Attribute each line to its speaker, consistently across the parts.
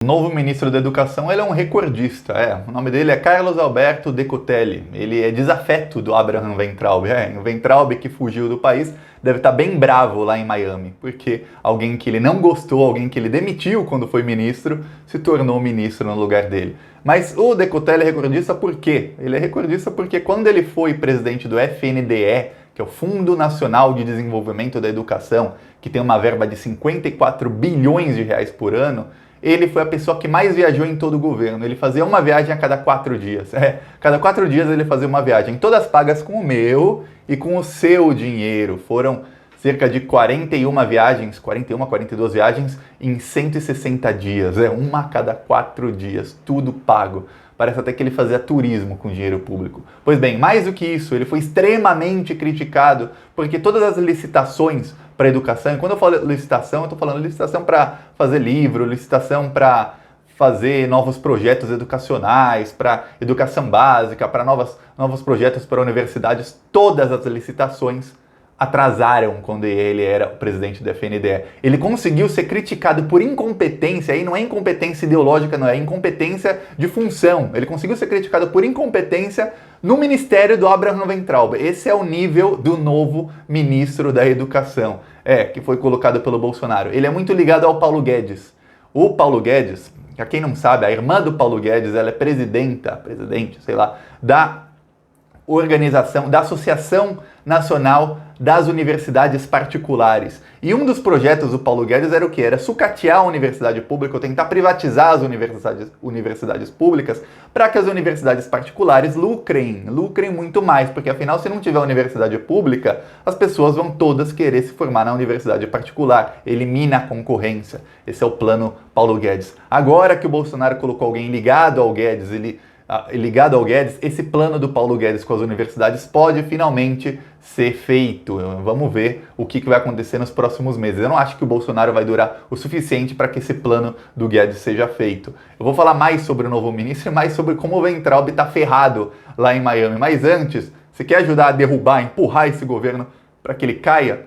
Speaker 1: O novo ministro da Educação, ele é um recordista, o nome dele é Carlos Alberto Decotelli, ele é desafeto do Abraham Weintraub, o Weintraub que fugiu do país deve estar bem bravo lá em Miami, porque alguém que ele não gostou, alguém que ele demitiu quando foi ministro, se tornou ministro no lugar dele. Mas o Decotelli é recordista por quê? Ele é recordista porque quando ele foi presidente do FNDE, que é o Fundo Nacional de Desenvolvimento da Educação, que tem uma verba de 54 bilhões de reais por ano, ele foi a pessoa que mais viajou em todo o governo. Ele fazia uma viagem a cada 4 dias. Cada 4 dias ele fazia uma viagem, todas pagas com o meu e com o seu dinheiro. Foram cerca de 41 viagens, 42 viagens em 160 dias. Uma a cada 4 dias, tudo pago. Parece até que ele fazia turismo com dinheiro público. Pois bem, mais do que isso, ele foi extremamente criticado porque todas as licitações para educação, e quando eu falo licitação, eu estou falando licitação para fazer livro, licitação para fazer novos projetos educacionais, para educação básica, para novos projetos para universidades, todas as licitações atrasaram quando ele era o presidente do FNDE. Ele conseguiu ser criticado por incompetência, aí não é incompetência ideológica, não é incompetência de função. Ele conseguiu ser criticado por incompetência no ministério do Abraham Weintraub. Esse é o nível do novo ministro da Educação, que foi colocado pelo Bolsonaro. Ele é muito ligado ao Paulo Guedes. O Paulo Guedes, pra quem não sabe, a irmã do Paulo Guedes, ela é presidente, da organização, da Associação Nacional das Universidades Particulares. E um dos projetos do Paulo Guedes era o quê? Era sucatear a universidade pública, ou tentar privatizar as universidades públicas, para que as universidades particulares lucrem muito mais, porque afinal, se não tiver universidade pública, as pessoas vão todas querer se formar na universidade particular, elimina a concorrência. Esse é o plano Paulo Guedes. Agora que o Bolsonaro colocou alguém ligado ao Guedes, esse plano do Paulo Guedes com as universidades pode finalmente ser feito. Vamos ver o que vai acontecer nos próximos meses. Eu não acho que o Bolsonaro vai durar o suficiente para que esse plano do Guedes seja feito. Eu vou falar mais sobre o novo ministro e mais sobre como o Weintraub está ferrado lá em Miami. Mas antes, você quer ajudar a derrubar, empurrar esse governo para que ele caia?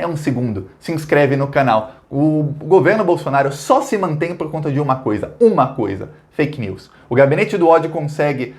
Speaker 1: Um segundo, se inscreve no canal. O governo Bolsonaro só se mantém por conta de uma coisa, fake news. O gabinete do ódio consegue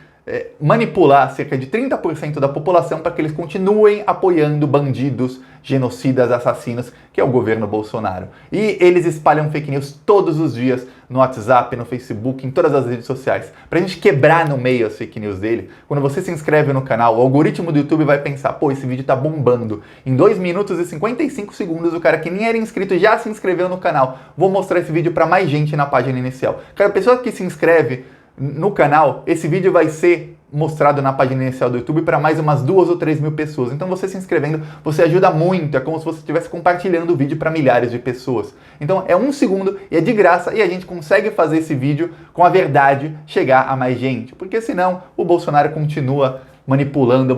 Speaker 1: manipular cerca de 30% da população para que eles continuem apoiando bandidos, genocidas, assassinos, que é o governo Bolsonaro. E eles espalham fake news todos os dias no WhatsApp, no Facebook, em todas as redes sociais. Pra gente quebrar no meio as fake news dele, quando você se inscreve no canal, o algoritmo do YouTube vai pensar, esse vídeo tá bombando. Em 2 minutos e 55 segundos, o cara que nem era inscrito já se inscreveu no canal. Vou mostrar esse vídeo pra mais gente na página inicial. Cada pessoa que se inscreve no canal, esse vídeo vai ser mostrado na página inicial do YouTube para mais umas 2 ou 3 mil pessoas. Então você se inscrevendo, você ajuda muito, é como se você estivesse compartilhando o vídeo para milhares de pessoas. Então é 1 segundo e é de graça e a gente consegue fazer esse vídeo com a verdade chegar a mais gente, porque senão o Bolsonaro continua manipulando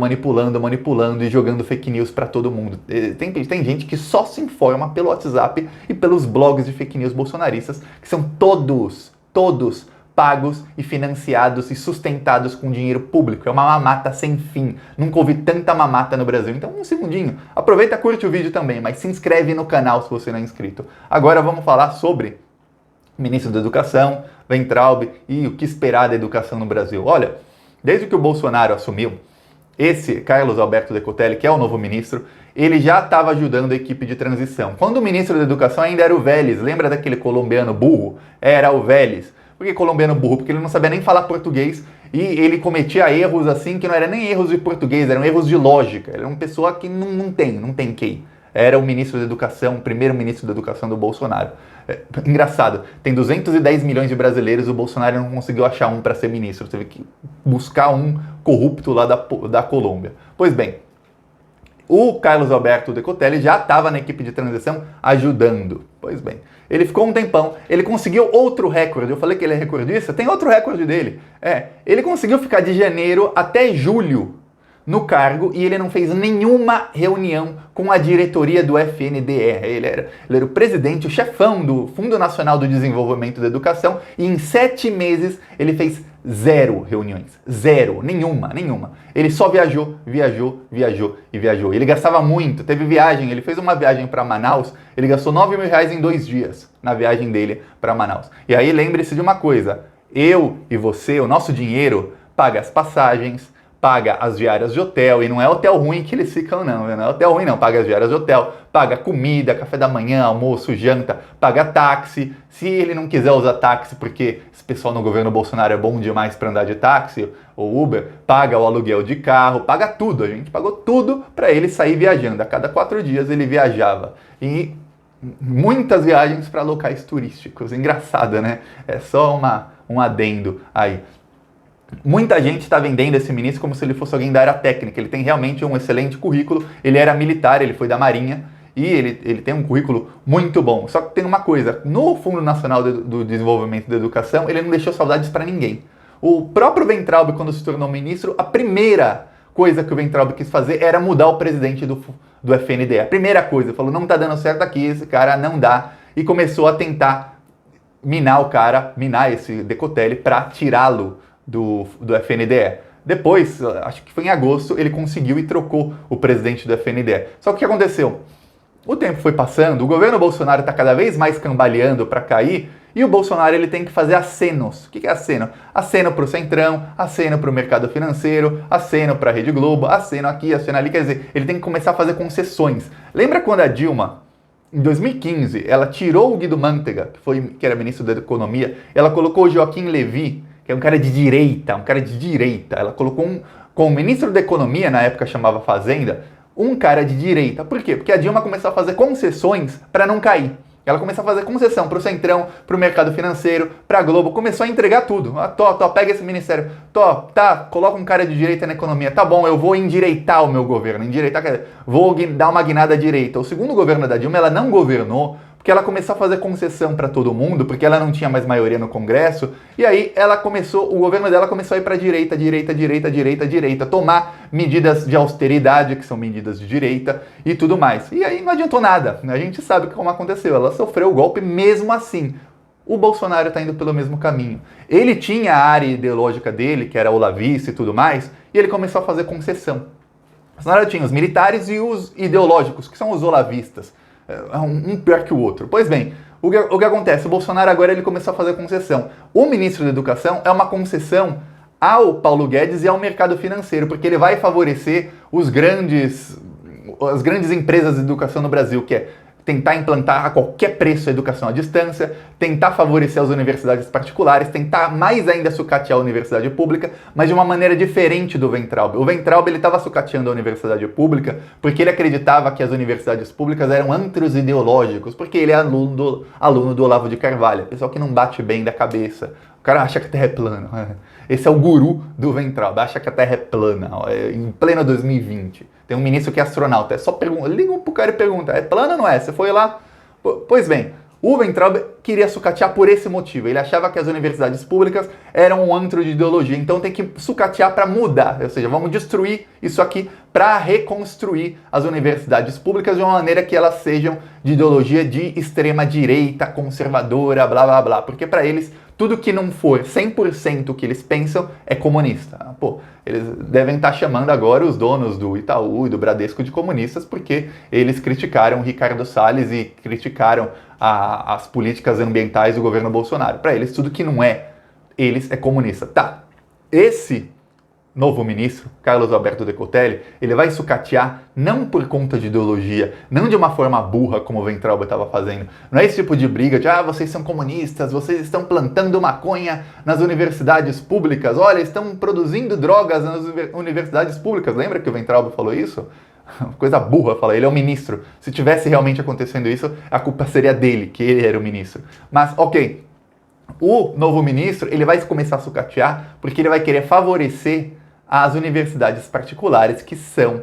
Speaker 1: e jogando fake news para todo mundo. Tem gente que só se informa pelo WhatsApp e pelos blogs de fake news bolsonaristas, que são todos pagos e financiados e sustentados com dinheiro público. É uma mamata sem fim. Nunca ouvi tanta mamata no Brasil. Então, 1 segundinho. Aproveita e curte o vídeo também, mas se inscreve no canal se você não é inscrito. Agora vamos falar sobre o ministro da Educação, Weintraub, e o que esperar da educação no Brasil. Olha, desde que o Bolsonaro assumiu, esse Carlos Alberto Decotelli, que é o novo ministro, ele já estava ajudando a equipe de transição. Quando o ministro da Educação ainda era o Vélez, lembra daquele colombiano burro? Era o Vélez. Por que colombiano burro? Porque ele não sabia nem falar português e ele cometia erros assim que não eram nem erros de português, eram erros de lógica. Ele era uma pessoa que não tem QI. Era o ministro da Educação, o primeiro ministro da Educação do Bolsonaro. Engraçado, tem 210 milhões de brasileiros, o Bolsonaro não conseguiu achar um para ser ministro. Teve que buscar um corrupto lá da Colômbia. Pois bem, o Carlos Alberto Decotelli já estava na equipe de transição ajudando. Pois bem, ele ficou um tempão, ele conseguiu outro recorde. Eu falei que ele é recordista, tem outro recorde dele. Ele conseguiu ficar de janeiro até julho no cargo e ele não fez nenhuma reunião com a diretoria do FNDE. Ele era o presidente, o chefão do Fundo Nacional do Desenvolvimento da Educação, e em 7 meses ele fez 0 reuniões. 0, nenhuma. Ele só viajou. Ele gastava muito, teve viagem, ele fez uma viagem para Manaus, ele gastou R$9.000 em 2 dias na viagem dele para Manaus. E aí lembre-se de uma coisa, eu e você, o nosso dinheiro paga as passagens, paga as diárias de hotel, e não é hotel ruim que eles ficam não é hotel ruim não, paga as diárias de hotel, paga comida, café da manhã, almoço, janta, paga táxi. Se ele não quiser usar táxi porque esse pessoal no governo Bolsonaro é bom demais para andar de táxi ou Uber, paga o aluguel de carro, paga tudo, a gente pagou tudo para ele sair viajando. A cada 4 dias ele viajava, e muitas viagens para locais turísticos. Engraçado, né? É só um adendo aí. Muita gente está vendendo esse ministro como se ele fosse alguém da área técnica. Ele tem realmente um excelente currículo, ele era militar, ele foi da Marinha, e ele tem um currículo muito bom. Só que tem uma coisa, no Fundo Nacional do Desenvolvimento da Educação, ele não deixou saudades para ninguém. O próprio Weintraub, quando se tornou ministro, a primeira coisa que o Weintraub quis fazer era mudar o presidente do FNDE. A primeira coisa, falou, não tá dando certo aqui, esse cara não dá, e começou a tentar minar esse Decotelli para tirá-lo do FNDE. Depois, acho que foi em agosto, ele conseguiu e trocou o presidente do FNDE. Só que o que aconteceu? O tempo foi passando, o governo Bolsonaro está cada vez mais cambaleando para cair, e o Bolsonaro ele tem que fazer acenos. O que é aceno? Aceno para o Centrão, aceno para o mercado financeiro, aceno para a Rede Globo, aceno aqui, aceno ali. Quer dizer, ele tem que começar a fazer concessões. Lembra quando a Dilma, em 2015, ela tirou o Guido Mantega, que era ministro da Economia, ela colocou o Joaquim Levy, que é um cara de direita. Ela colocou como ministro da Economia, na época chamava Fazenda, um cara de direita. Por quê? Porque a Dilma começou a fazer concessões para não cair. Ela começou a fazer concessão para o Centrão, para o mercado financeiro, para a Globo, começou a entregar tudo. Pega esse ministério, coloca um cara de direita na economia, tá bom, eu vou endireitar o meu governo, vou dar uma guinada à direita. O segundo governo da Dilma, ela não governou, porque ela começou a fazer concessão para todo mundo, porque ela não tinha mais maioria no Congresso, e aí o governo dela começou a ir para direita, tomar medidas de austeridade, que são medidas de direita, e tudo mais. E aí não adiantou nada, a gente sabe como aconteceu, ela sofreu o golpe mesmo assim. O Bolsonaro está indo pelo mesmo caminho. Ele tinha a área ideológica dele, que era olavista e tudo mais, e ele começou a fazer concessão. O Bolsonaro tinha os militares e os ideológicos, que são os olavistas. Um pior que o outro. Pois bem, o que acontece? O Bolsonaro agora ele começou a fazer concessão. O ministro da Educação é uma concessão ao Paulo Guedes e ao mercado financeiro, porque ele vai favorecer as grandes empresas de educação no Brasil, que é tentar implantar a qualquer preço a educação à distância, tentar favorecer as universidades particulares, tentar mais ainda sucatear a universidade pública, mas de uma maneira diferente do Weintraub. O Weintraub ele estava sucateando a universidade pública porque ele acreditava que as universidades públicas eram antros ideológicos, porque ele é aluno do Olavo de Carvalho, pessoal que não bate bem da cabeça. O cara acha que a Terra é plana. Esse é o guru do Weintraub, acha que a Terra é plana, em pleno 2020. Tem um ministro que é astronauta, é só liga pro cara e pergunta, é plana ou não é? Você foi lá? Pois bem, o Weintraub queria sucatear por esse motivo. Ele achava que as universidades públicas eram um antro de ideologia, então tem que sucatear para mudar, ou seja, vamos destruir isso aqui para reconstruir as universidades públicas de uma maneira que elas sejam de ideologia de extrema direita, conservadora, blá blá blá, porque para eles tudo que não for 100% o que eles pensam é comunista. Pô, eles devem estar chamando agora os donos do Itaú e do Bradesco de comunistas porque eles criticaram o Ricardo Salles e criticaram as políticas ambientais do governo Bolsonaro. Para eles, tudo que não é eles é comunista. Tá, esse novo ministro, Carlos Alberto Decotelli, ele vai sucatear não por conta de ideologia, não de uma forma burra como o Weintraub estava fazendo. Não é esse tipo de briga de, vocês são comunistas, vocês estão plantando maconha nas universidades públicas, olha, estão produzindo drogas nas universidades públicas. Lembra que o Weintraub falou isso? Coisa burra, fala, ele é o ministro. Se tivesse realmente acontecendo isso, a culpa seria dele, que ele era o ministro. Mas, ok, o novo ministro, ele vai começar a sucatear porque ele vai querer favorecer as universidades particulares que são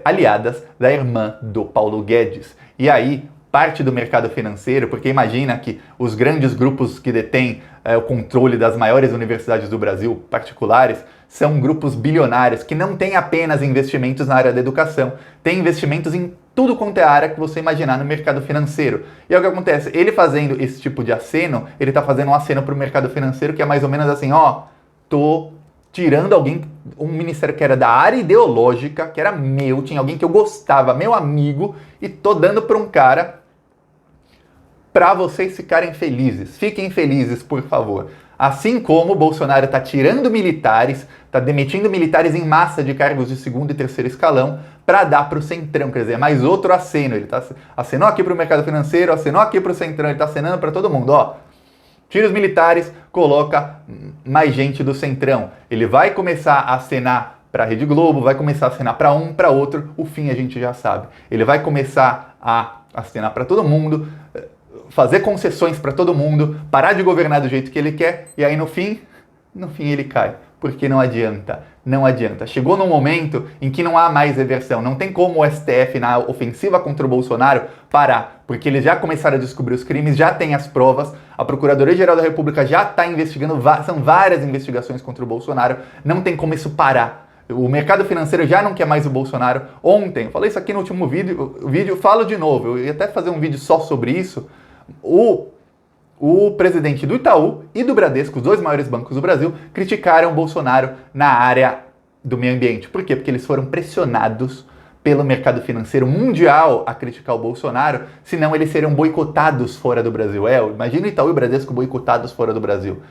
Speaker 1: aliadas da irmã do Paulo Guedes. E aí, parte do mercado financeiro, porque imagina que os grandes grupos que detêm o controle das maiores universidades do Brasil, particulares, são grupos bilionários que não têm apenas investimentos na área da educação, têm investimentos em tudo quanto é área que você imaginar no mercado financeiro. E é o que acontece, ele fazendo esse tipo de aceno, ele está fazendo um aceno para o mercado financeiro que é mais ou menos assim, ó, tô tirando alguém, um ministério que era da área ideológica, que era meu, tinha alguém que eu gostava, meu amigo, e tô dando para um cara para vocês ficarem felizes. Fiquem felizes, por favor. Assim como o Bolsonaro está tirando militares, está demitindo militares em massa de cargos de segundo e terceiro escalão para dar para o Centrão, quer dizer, mais outro aceno. Ele acenou aqui para o mercado financeiro, acenou aqui para o Centrão, ele está acenando para todo mundo, ó. Tira os militares, coloca mais gente do Centrão. Ele vai começar a acenar para a Rede Globo, vai começar a acenar para um, para outro, o fim a gente já sabe. Ele vai começar a acenar para todo mundo, fazer concessões para todo mundo, parar de governar do jeito que ele quer, e aí no fim ele cai. Porque não adianta, não adianta. Chegou num momento em que não há mais reversão. Não tem como o STF, na ofensiva contra o Bolsonaro, parar. Porque eles já começaram a descobrir os crimes, já tem as provas, a Procuradoria-Geral da República já está investigando, são várias investigações contra o Bolsonaro, não tem como isso parar. O mercado financeiro já não quer mais o Bolsonaro. Ontem, eu falei isso aqui no último vídeo, falo de novo, eu ia até fazer um vídeo só sobre isso. O presidente do Itaú e do Bradesco, os dois maiores bancos do Brasil, criticaram o Bolsonaro na área do meio ambiente. Por quê? Porque eles foram pressionados pelo mercado financeiro mundial a criticar o Bolsonaro, senão eles seriam boicotados fora do Brasil. Imagina o Itaú e o Bradesco boicotados fora do Brasil.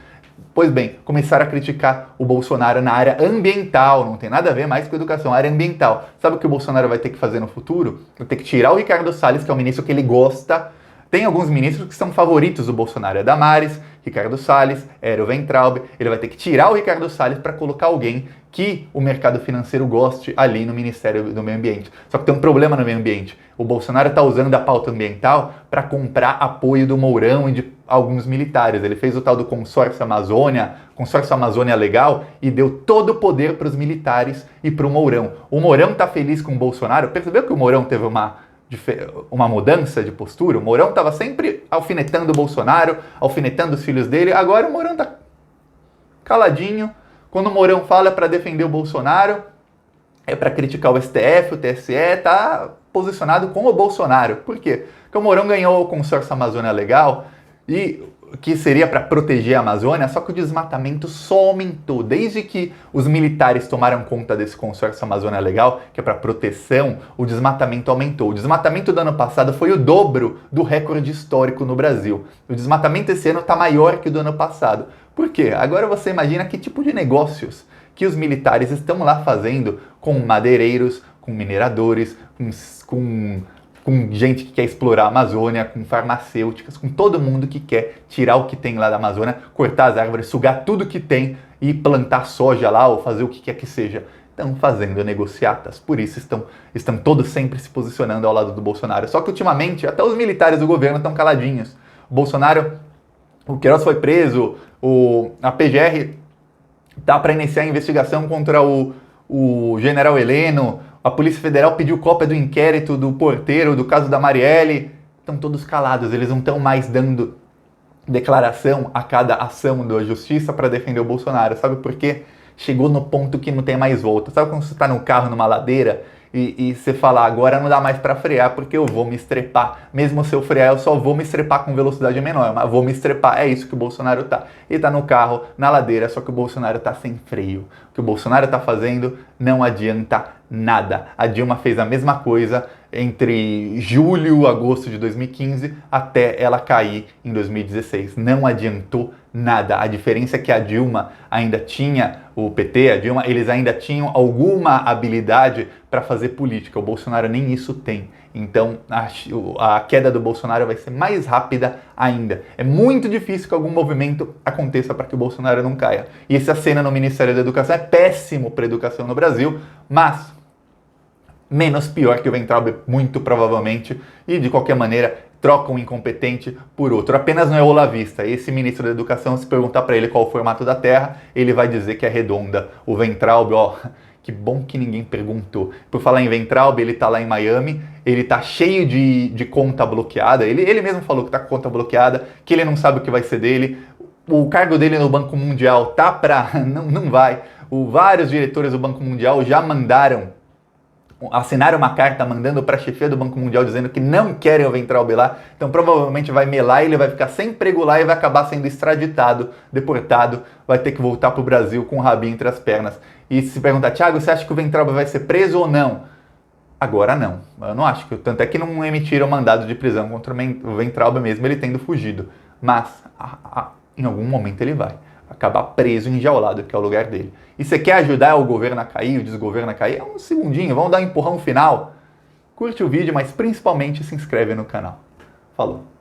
Speaker 1: Pois bem, começaram a criticar o Bolsonaro na área ambiental, não tem nada a ver mais com educação, área ambiental. Sabe o que o Bolsonaro vai ter que fazer no futuro? Vai ter que tirar o Ricardo Salles, que é o ministro que ele gosta. Tem alguns ministros que são favoritos do Bolsonaro, é Damares, Ricardo Salles, Hélio Weintraub. Ele vai ter que tirar o Ricardo Salles para colocar alguém que o mercado financeiro goste ali no Ministério do Meio Ambiente. Só que tem um problema no meio ambiente. O Bolsonaro está usando da pauta ambiental para comprar apoio do Mourão e de alguns militares. Ele fez o tal do Consórcio Amazônia Legal, e deu todo o poder para os militares e para o Mourão. O Mourão está feliz com o Bolsonaro. Percebeu que o Mourão teve uma mudança de postura? O Mourão estava sempre alfinetando o Bolsonaro, alfinetando os filhos dele. Agora o Mourão está caladinho. Quando o Mourão fala para defender o Bolsonaro, é para criticar o STF, o TSE, está posicionado com o Bolsonaro. Por quê? Porque o Mourão ganhou o Consórcio Amazônia Legal, e que seria para proteger a Amazônia, só que o desmatamento só aumentou. Desde que os militares tomaram conta desse Consórcio Amazônia Legal, que é para proteção, o desmatamento aumentou. O desmatamento do ano passado foi o dobro do recorde histórico no Brasil. O desmatamento esse ano está maior que o do ano passado. Por quê? Agora você imagina que tipo de negócios que os militares estão lá fazendo com madeireiros, com mineradores, com gente que quer explorar a Amazônia, com farmacêuticas, com todo mundo que quer tirar o que tem lá da Amazônia, cortar as árvores, sugar tudo que tem e plantar soja lá ou fazer o que quer que seja. Estão fazendo negociatas, por isso estão todos sempre se posicionando ao lado do Bolsonaro. Só que ultimamente até os militares do governo estão caladinhos. O Bolsonaro, o Queiroz foi preso, a PGR tá para iniciar a investigação contra o general Heleno. A Polícia Federal pediu cópia do inquérito do porteiro, do caso da Marielle. Estão todos calados, eles não estão mais dando declaração a cada ação da justiça para defender o Bolsonaro. Sabe por quê? Chegou no ponto que não tem mais volta. Sabe quando você está no carro, numa ladeira, e você fala, agora não dá mais para frear porque eu vou me estrepar. Mesmo se eu frear, eu só vou me estrepar com velocidade menor, mas vou me estrepar. É isso que o Bolsonaro tá. Ele tá no carro, na ladeira, só que o Bolsonaro tá sem freio. O que o Bolsonaro tá fazendo não adianta nada. A Dilma fez a mesma coisa entre julho e agosto de 2015 até ela cair em 2016. Não adiantou nada. A diferença é que a Dilma ainda tinha, o PT, a Dilma, eles ainda tinham alguma habilidade para fazer política. O Bolsonaro nem isso tem. Então a queda do Bolsonaro vai ser mais rápida ainda. É muito difícil que algum movimento aconteça para que o Bolsonaro não caia. E essa cena no Ministério da Educação é péssimo para a educação no Brasil, mas menos pior que o Weintraub, muito provavelmente, e de qualquer maneira troca um incompetente por outro. Apenas não é olavista. Esse ministro da Educação, se perguntar para ele qual é o formato da Terra, ele vai dizer que é redonda. O Weintraub, ó, que bom que ninguém perguntou. Por falar em Weintraub, ele tá lá em Miami, ele tá cheio de conta bloqueada, ele mesmo falou que tá com conta bloqueada, que ele não sabe o que vai ser dele. O cargo dele no Banco Mundial tá pra... não vai. Vários diretores do Banco Mundial já assinaram uma carta mandando para a chefia do Banco Mundial dizendo que não querem o Weintraub lá, então provavelmente vai melar e ele vai ficar sem emprego lá e vai acabar sendo extraditado, deportado, vai ter que voltar para o Brasil com o rabinho entre as pernas. E se perguntar, Thiago, você acha que o Weintraub vai ser preso ou não? Agora não, eu não acho, tanto é que não emitiram mandado de prisão contra o Weintraub mesmo, ele tendo fugido, mas em algum momento ele vai acabar preso, enjaulado, que é o lugar dele. E você quer ajudar o governo a cair, o desgoverno a cair? É um segundinho, vamos dar um empurrão final. Curte o vídeo, mas principalmente se inscreve no canal. Falou!